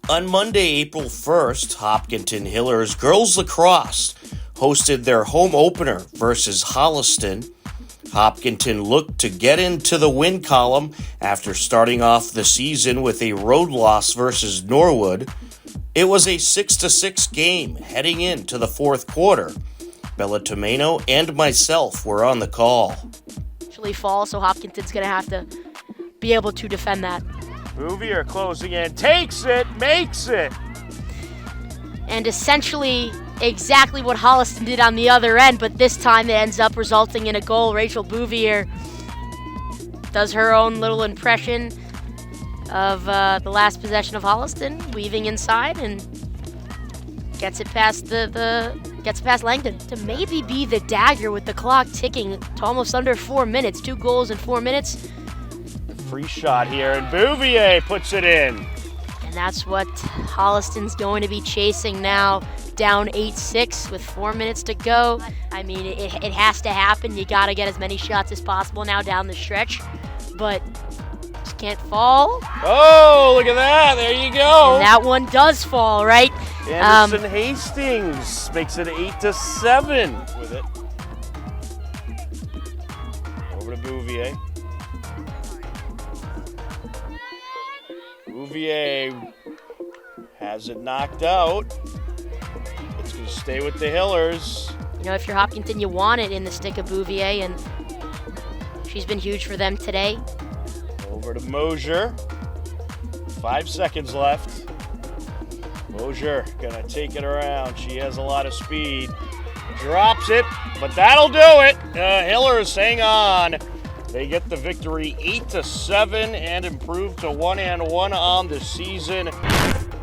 On Monday, April 1st, Hopkinton Hillers girls lacrosse hosted their home opener versus Holliston. Hopkinton looked to get into the win column after starting off the season with a road loss versus Norwood. It was a 6-6 game heading into the fourth quarter. Bella Tomeno and myself were on the call. Actually fall, so Hopkinton's going to have to be able to defend that. Bouvier closing in, takes it, makes it. And essentially exactly what Holliston did on the other end, but this time it ends up resulting in a goal. Rachel Bouvier does her own little impression of the last possession of Holliston, weaving inside and gets it past gets past Langdon to maybe be the dagger with the clock ticking to almost under 4 minutes. 2 goals in 4 minutes. Free shot here, and Bouvier puts it in. And that's what Holliston's going to be chasing now, down 8-6 with 4 minutes to go. I mean, it has to happen. You got to get as many shots as possible now down the stretch, but just can't fall. Oh, look at that. There you go. And that one does fall, right? Anderson Hastings makes it 8-7 with it. Over to Bouvier. Bouvier has it knocked out. It's going to stay with the Hillers. You know, if you're Hopkinton, you want it in the stick of Bouvier, and she's been huge for them today. Over to Mosier. 5 seconds left. Mosier going to take it around. She has a lot of speed. Drops it, but that'll do it. Hillers hang on. They get the victory 8-7 and improve to 1-1 on the season.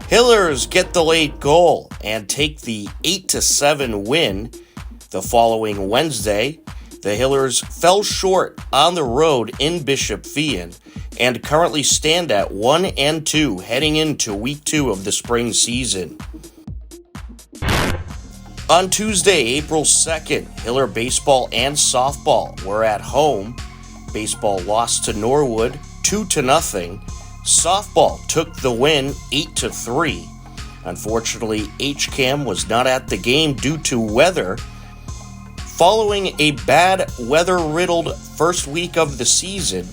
Hillers get the late goal and take the 8-7 win. The following Wednesday, the Hillers fell short on the road in Bishop Feehan and currently stand at 1-2 heading into week 2 of the spring season. On Tuesday, April 2nd, Hiller baseball and softball were at home. Baseball lost to Norwood 2-0. Softball took the win 8-3. Unfortunately, HCAM was not at the game due to weather. Following a bad weather-riddled first week of the season,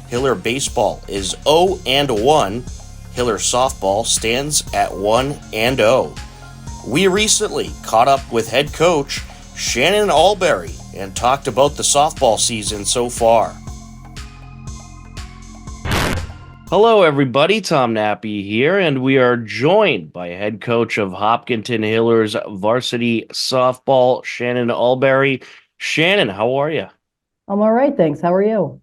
Hiller baseball is 0-1. Hiller softball stands at 1-0. We recently caught up with head coach Shannon Allberry and talked about the softball season so far. Hello, everybody. Tom Nappy here, and we are joined by head coach of Hopkinton Hillers varsity softball, Shannon Allberry. Shannon, how are you? I'm all right, thanks. How are you?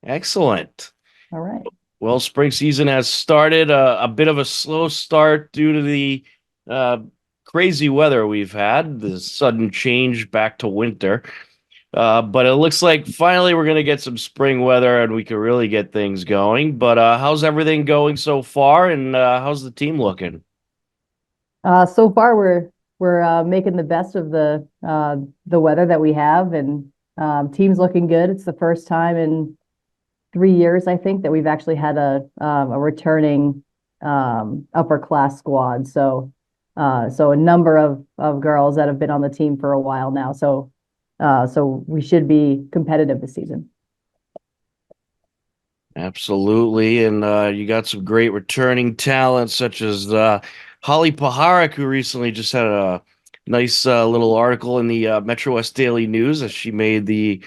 Excellent. All right. Well, spring season has started. A bit of a slow start due to the crazy weather we've had, the sudden change back to winter. But it looks like finally we're going to get some spring weather and we can really get things going. But how's everything going so far, and how's the team looking? So far, we're making the best of the weather that we have, and team's looking good. It's the first time in 3 years, I think, that we've actually had a returning upper class squad. So a number of girls that have been on the team for a while now. So we should be competitive this season. Absolutely. And you got some great returning talent, such as Holly Paharik, who recently just had a nice little article in the Metro West Daily News as she made the,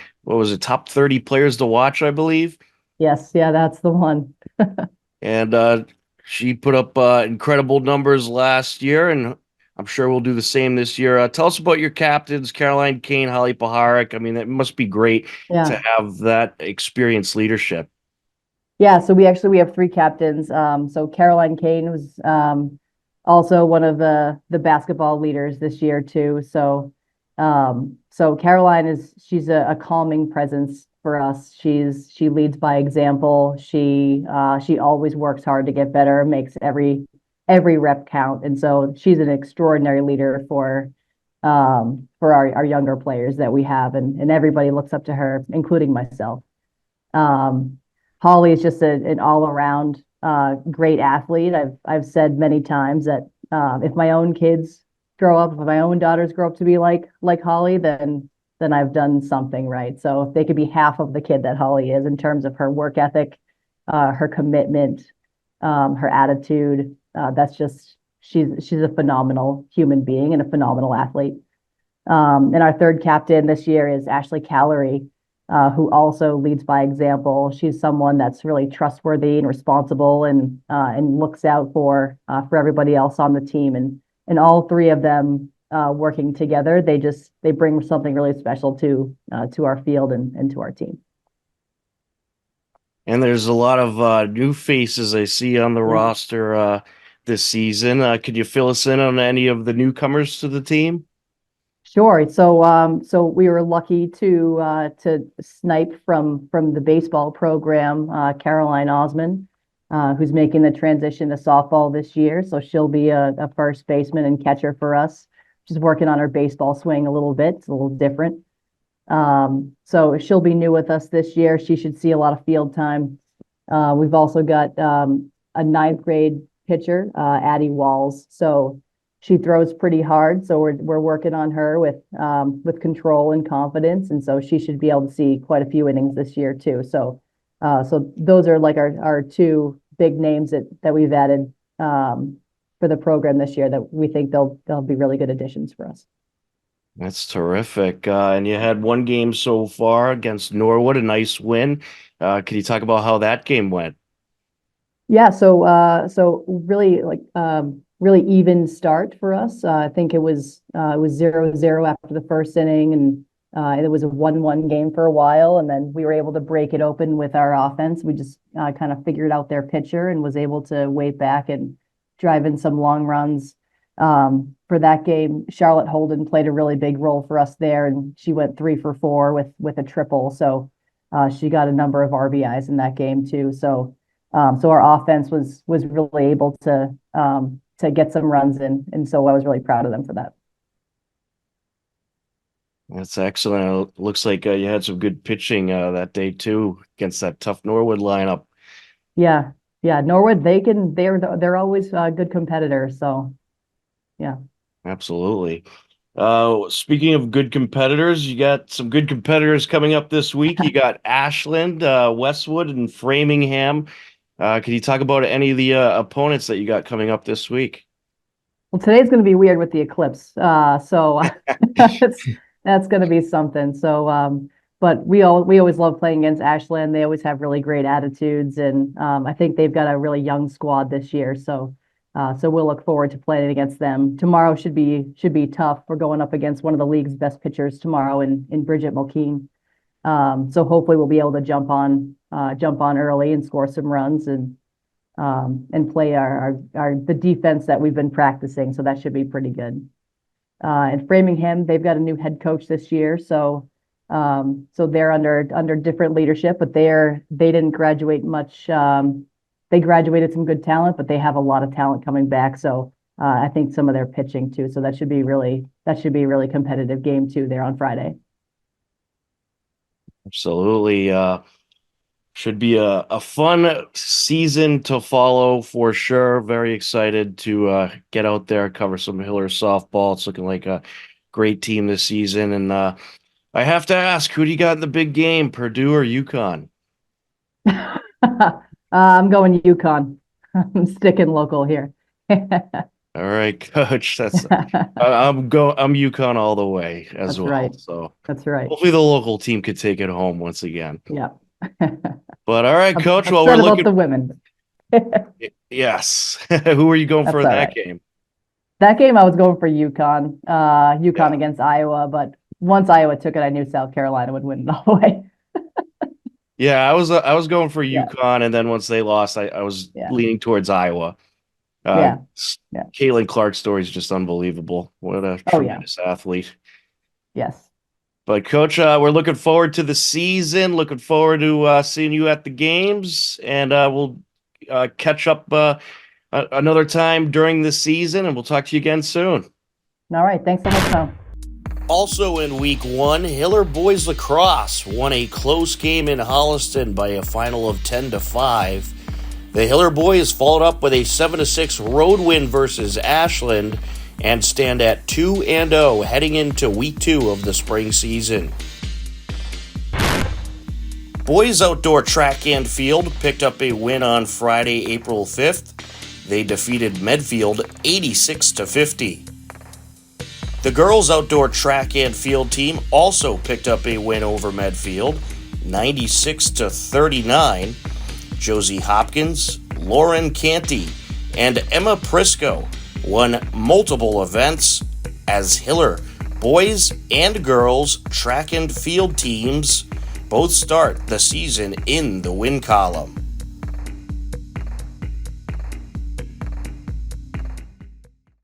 top 30 players to watch, I believe. Yes. Yeah, that's the one. And she put up incredible numbers last year, and I'm sure we'll do the same this year. Tell us about your captains, Caroline Kane, Holly Paharik. I mean, it must be great to have that experienced leadership. Yeah, so we have 3 captains. So Caroline Kane was also one of the basketball leaders this year too. So Caroline she's a calming presence for us. She leads by example. She always works hard to get better, makes every rep count. And so she's an extraordinary leader for our younger players that we have, and everybody looks up to her, including myself. Holly is just an all-around great athlete. I've said many times that if my own kids grow up, if my own daughters grow up to be like Holly, then I've done something right. So if they could be half of the kid that Holly is in terms of her work ethic, her commitment, her attitude, that's just she's a phenomenal human being and a phenomenal athlete. And our third captain this year is Ashley Callery, who also leads by example. She's someone that's really trustworthy and responsible and looks out for everybody else on the team. And all three of them working together, they bring something really special to our field and to our team. And there's a lot of new faces I see on the roster this season. Could you fill us in on any of the newcomers to the team? Sure. So we were lucky to snipe from the baseball program, Caroline Osman, who's making the transition to softball this year. So she'll be a first baseman and catcher for us. She's working on her baseball swing a little bit. It's a little different. So she'll be new with us this year. She should see a lot of field time. We've also got a ninth grade pitcher, Addie Walls. So she throws pretty hard. So we're working on her with control and confidence. And so she should be able to see quite a few innings this year too. So those are like our two big names that we've added for the program this year that we think they'll be really good additions for us. That's terrific. And you had one game so far against Norwood, a nice win. Can you talk about how that game went? Yeah, so really really even start for us. I think it was 0-0 after the first inning, and it was a 1-1 game for a while, and then we were able to break it open with our offense. We just kind of figured out their pitcher and was able to wait back and drive in some long runs. For that game, Charlotte Holden played a really big role for us there, and she went 3 for 4 with a triple. So she got a number of RBIs in that game too. So our offense was really able to get some runs in, and so I was really proud of them for that. That's excellent. It looks like you had some good pitching that day too against that tough Norwood lineup. Yeah, Norwood, they're always good competitors. So, yeah, absolutely. Speaking of good competitors, you got some good competitors coming up this week. You got Ashland, Westwood, and Framingham. Can you talk about any of the opponents that you got coming up this week? Well, today's going to be weird with the eclipse, so that's going to be something. So, but we always love playing against Ashland. They always have really great attitudes, and I think they've got a really young squad this year. So we'll look forward to playing against them. Tomorrow should be tough. We're going up against one of the league's best pitchers tomorrow in Bridget Mulkeen. So hopefully we'll be able to jump on early and score some runs and play the defense that we've been practicing. So that should be pretty good. And Framingham, they've got a new head coach this year. So they're under different leadership, but they didn't graduate much. They graduated some good talent, but they have a lot of talent coming back. So I think some of their pitching too. So that should be a really competitive game too there on Friday. Absolutely. Should be a fun season to follow for sure. Very excited to get out there, cover some Hiller softball. It's looking like a great team this season. And I have to ask, who do you got in the big game, Purdue or UConn? I'm going UConn. I'm sticking local here. All right, Coach. I'm UConn all the way as That's well. Right. So that's right. Hopefully the local team could take it home once again. Yeah. But all right, Coach. Well, we're looking about the women. Yes. Who are you going for in that game? That game I was going for UConn. UConn against Iowa, but once Iowa took it, I knew South Carolina would win it all the way. Yeah, I was going for UConn, and then once they lost, I was leaning towards Iowa. Caitlin Clark's story is just unbelievable. What a tremendous athlete. Yes. But Coach, we're looking forward to the season. Looking forward to seeing you at the games, and we'll catch up another time during the season, and we'll talk to you again soon. All right. Thanks so much, Tom. Also in week 1, Hiller boys lacrosse won a close game in Holliston by a final of 10-5. The Hiller boys followed up with a 7-6 road win versus Ashland and stand at 2-0 heading into week 2 of the spring season. Boys outdoor track and field picked up a win on Friday, April 5th. They defeated Medfield 86-50. The girls outdoor track and field team also picked up a win over Medfield 96-39. Josie Hopkins, Lauren Canty, and Emma Prisco won multiple events as Hiller boys and girls track and field teams both start the season in the win column.